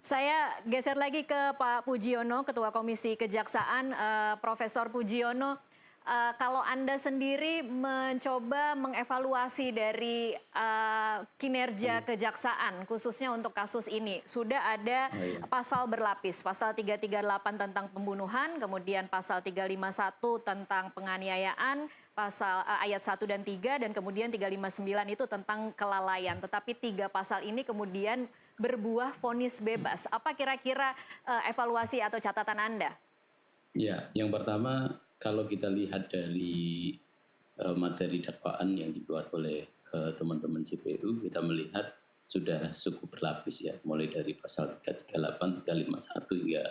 Saya geser lagi ke Pak Pujiono, Ketua Komisi Kejaksaan, Profesor Pujiono. Kalau Anda sendiri mencoba mengevaluasi dari kinerja kejaksaan, khususnya untuk kasus ini, sudah ada Oh iya, pasal berlapis, pasal 338 tentang pembunuhan, kemudian pasal 351 tentang penganiayaan, pasal ayat 1 dan 3, dan kemudian 359 itu tentang kelalaian. Tetapi tiga pasal ini kemudian berbuah vonis bebas. Apa kira-kira evaluasi atau catatan Anda? ya. Yang pertama kalau kita lihat dari materi dakwaan yang dibuat oleh teman-teman JPU, kita melihat sudah cukup berlapis ya, mulai dari pasal 338, 351 hingga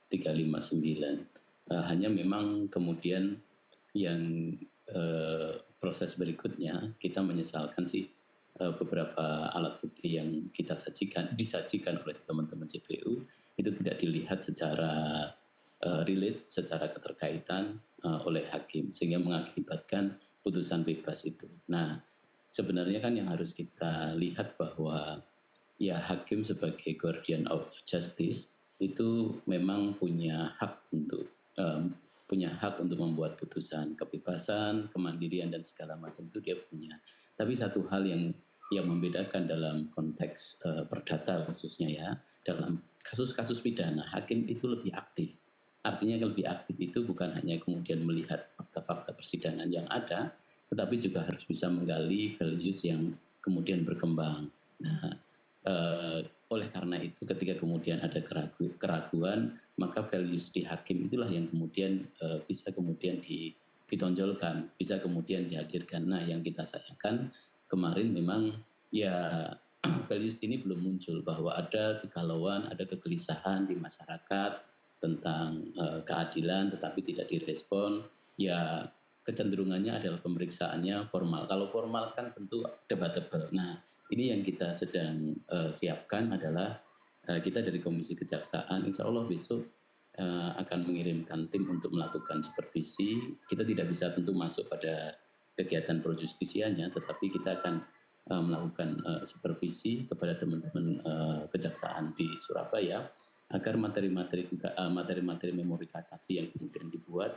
359. Hanya memang kemudian yang proses berikutnya kita menyesalkan sih beberapa alat bukti yang disajikan oleh teman-teman JPU itu tidak dilihat secara relate, secara keterkaitan oleh hakim, sehingga mengakibatkan putusan bebas itu. Nah, sebenarnya kan yang harus kita lihat bahwa ya hakim sebagai guardian of justice itu memang punya hak untuk membuat putusan, kebebasan, kemandirian dan segala macam itu dia punya. Tapi satu hal yang membedakan dalam konteks perdata khususnya ya, dalam kasus-kasus pidana hakim itu lebih aktif. Artinya lebih aktif itu bukan hanya kemudian melihat fakta-fakta persidangan yang ada, tetapi juga harus bisa menggali values yang kemudian berkembang. Nah, oleh karena itu ketika kemudian ada keraguan, maka values di hakim itulah yang kemudian bisa kemudian ditonjolkan, bisa kemudian dihadirkan. Nah, yang kita sayangkan kemarin memang ya values ini belum muncul, bahwa ada kegalauan, ada kegelisahan di masyarakat tentang keadilan, tetapi tidak direspon. Ya kecenderungannya adalah pemeriksaannya formal. Kalau formal kan tentu debatable. Nah, ini yang kita sedang siapkan adalah kita dari Komisi Kejaksaan, insya Allah besok akan mengirimkan tim untuk melakukan supervisi. Kita tidak bisa tentu masuk pada kegiatan pro justisianya, tetapi kita akan melakukan supervisi kepada teman-teman kejaksaan di Surabaya agar materi-materi memori kasasi yang kemudian dibuat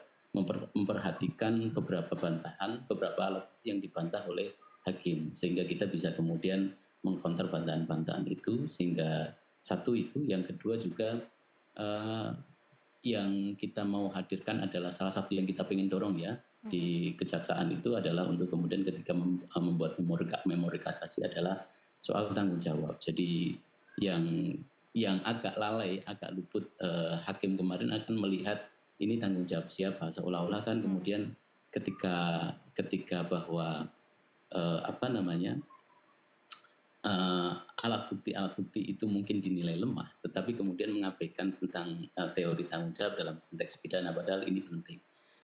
memperhatikan beberapa bantahan, beberapa alat yang dibantah oleh hakim, sehingga kita bisa kemudian mengkonter bantahan-bantahan itu. Sehingga satu itu, yang kedua juga eh, yang kita mau hadirkan adalah salah satu yang kita ingin dorong ya di kejaksaan itu adalah untuk kemudian ketika membuat memori kasasi adalah soal tanggung jawab. Jadi yang agak lalai, agak luput hakim kemarin akan melihat ini tanggung jawab siapa, seolah-olah kan kemudian ketika bahwa apa namanya alat bukti itu mungkin dinilai lemah, tetapi kemudian mengabaikan tentang teori tanggung jawab dalam konteks pidana, padahal ini penting.